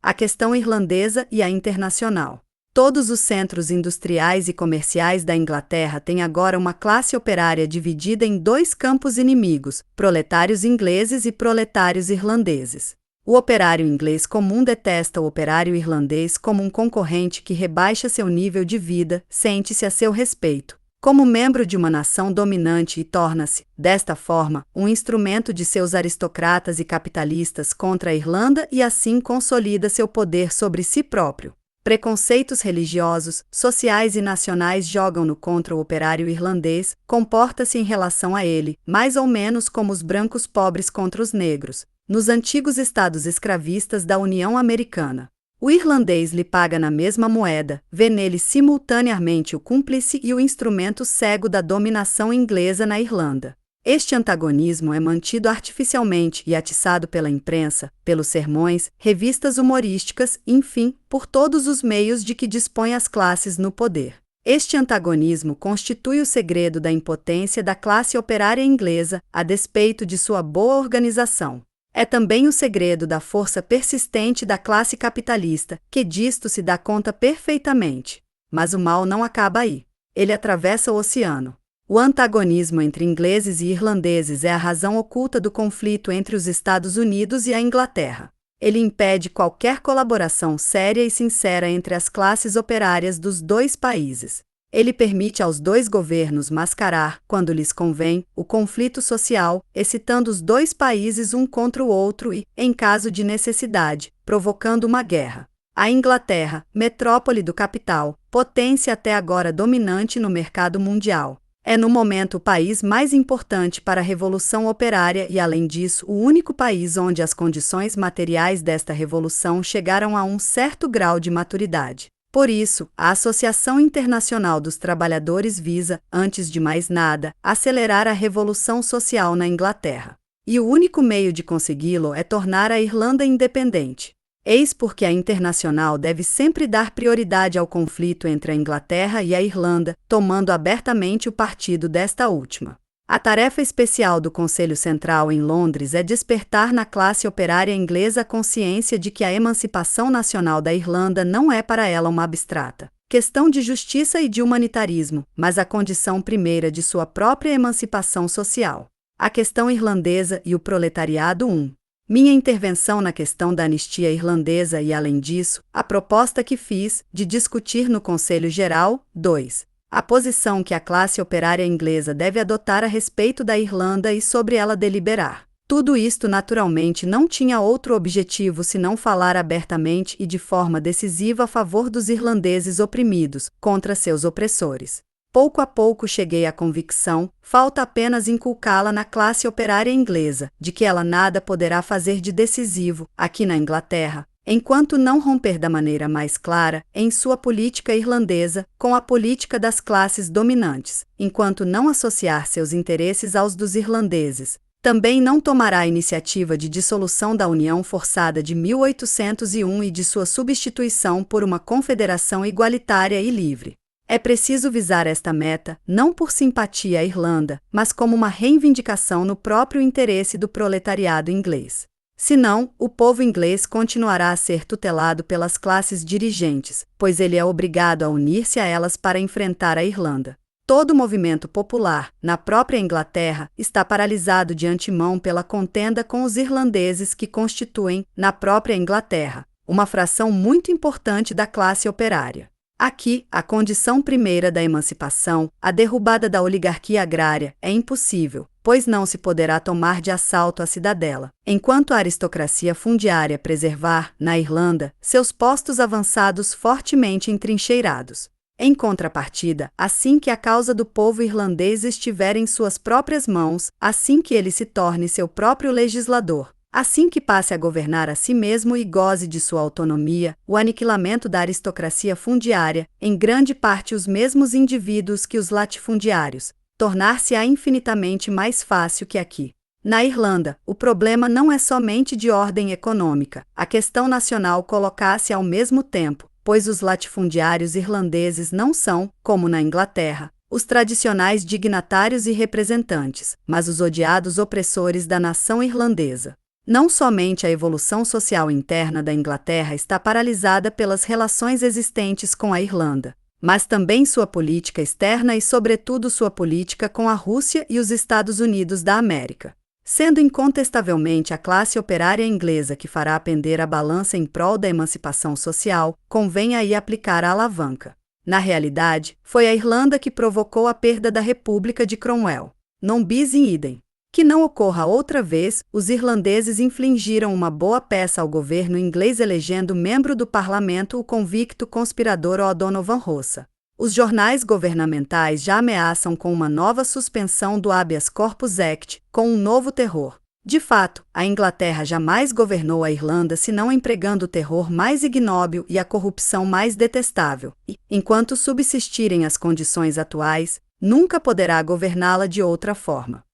A questão irlandesa e a internacional. Todos os centros industriais e comerciais da Inglaterra têm agora uma classe operária dividida em dois campos inimigos, proletários ingleses e proletários irlandeses. O operário inglês comum detesta o operário irlandês como um concorrente que rebaixa seu nível de vida, sente-se a seu respeito, como membro de uma nação dominante e torna-se, desta forma, um instrumento de seus aristocratas e capitalistas contra a Irlanda e assim consolida seu poder sobre si próprio. Preconceitos religiosos, sociais e nacionais jogam-no contra o operário irlandês, comporta-se em relação a ele, mais ou menos como os brancos pobres contra os negros, nos antigos estados escravistas da União Americana. O irlandês lhe paga na mesma moeda, vê nele simultaneamente o cúmplice e o instrumento cego da dominação inglesa na Irlanda. Este antagonismo é mantido artificialmente e atiçado pela imprensa, pelos sermões, revistas humorísticas, enfim, por todos os meios de que dispõem as classes no poder. Este antagonismo constitui o segredo da impotência da classe operária inglesa, a despeito de sua boa organização. É também o segredo da força persistente da classe capitalista, que disto se dá conta perfeitamente. Mas o mal não acaba aí. Ele atravessa o oceano. O antagonismo entre ingleses e irlandeses é a razão oculta do conflito entre os Estados Unidos e a Inglaterra. Ele impede qualquer colaboração séria e sincera entre as classes operárias dos dois países. Ele permite aos dois governos mascarar, quando lhes convém, o conflito social, excitando os dois países um contra o outro e, em caso de necessidade, provocando uma guerra. A Inglaterra, metrópole do capital, potência até agora dominante no mercado mundial, é no momento o país mais importante para a revolução operária e, além disso, o único país onde as condições materiais desta revolução chegaram a um certo grau de maturidade. Por isso, a Associação Internacional dos Trabalhadores visa, antes de mais nada, acelerar a revolução social na Inglaterra. E o único meio de consegui-lo é tornar a Irlanda independente. Eis porque a Internacional deve sempre dar prioridade ao conflito entre a Inglaterra e a Irlanda, tomando abertamente o partido desta última. A tarefa especial do Conselho Central em Londres é despertar na classe operária inglesa a consciência de que a emancipação nacional da Irlanda não é para ela uma abstrata questão de justiça e de humanitarismo, mas a condição primeira de sua própria emancipação social. A questão irlandesa e o proletariado 1. Minha intervenção na questão da anistia irlandesa e, além disso, a proposta que fiz de discutir no Conselho Geral 2. A posição que a classe operária inglesa deve adotar a respeito da Irlanda e sobre ela deliberar. Tudo isto naturalmente não tinha outro objetivo senão falar abertamente e de forma decisiva a favor dos irlandeses oprimidos, contra seus opressores. Pouco a pouco cheguei à convicção, falta apenas inculcá-la na classe operária inglesa, de que ela nada poderá fazer de decisivo, aqui na Inglaterra, enquanto não romper da maneira mais clara, em sua política irlandesa, com a política das classes dominantes, enquanto não associar seus interesses aos dos irlandeses. Também não tomará a iniciativa de dissolução da União Forçada de 1801 e de sua substituição por uma confederação igualitária e livre. É preciso visar esta meta, não por simpatia à Irlanda, mas como uma reivindicação no próprio interesse do proletariado inglês. Senão, o povo inglês continuará a ser tutelado pelas classes dirigentes, pois ele é obrigado a unir-se a elas para enfrentar a Irlanda. Todo o movimento popular, na própria Inglaterra, está paralisado de antemão pela contenda com os irlandeses que constituem, na própria Inglaterra, uma fração muito importante da classe operária. Aqui, a condição primeira da emancipação, a derrubada da oligarquia agrária, é impossível, pois não se poderá tomar de assalto a cidadela, enquanto a aristocracia fundiária preservar, na Irlanda, seus postos avançados fortemente entrincheirados. Em contrapartida, assim que a causa do povo irlandês estiver em suas próprias mãos, assim que ele se torne seu próprio legislador, assim que passe a governar a si mesmo e goze de sua autonomia, o aniquilamento da aristocracia fundiária, em grande parte os mesmos indivíduos que os latifundiários, tornar-se-á infinitamente mais fácil que aqui. Na Irlanda, o problema não é somente de ordem econômica, a questão nacional coloca-se ao mesmo tempo, pois os latifundiários irlandeses não são, como na Inglaterra, os tradicionais dignatários e representantes, mas os odiados opressores da nação irlandesa. Não somente a evolução social interna da Inglaterra está paralisada pelas relações existentes com a Irlanda, mas também sua política externa e, sobretudo, sua política com a Rússia e os Estados Unidos da América. Sendo incontestavelmente a classe operária inglesa que fará pender a balança em prol da emancipação social, convém aí aplicar a alavanca. Na realidade, foi a Irlanda que provocou a perda da República de Cromwell. Non bis in idem. Que não ocorra outra vez, os irlandeses infligiram uma boa peça ao governo inglês elegendo membro do parlamento o convicto conspirador O'Donovan Rossa. Os jornais governamentais já ameaçam com uma nova suspensão do Habeas Corpus Act, com um novo terror. De fato, a Inglaterra jamais governou a Irlanda senão empregando o terror mais ignóbil e a corrupção mais detestável, e, enquanto subsistirem as condições atuais, nunca poderá governá-la de outra forma.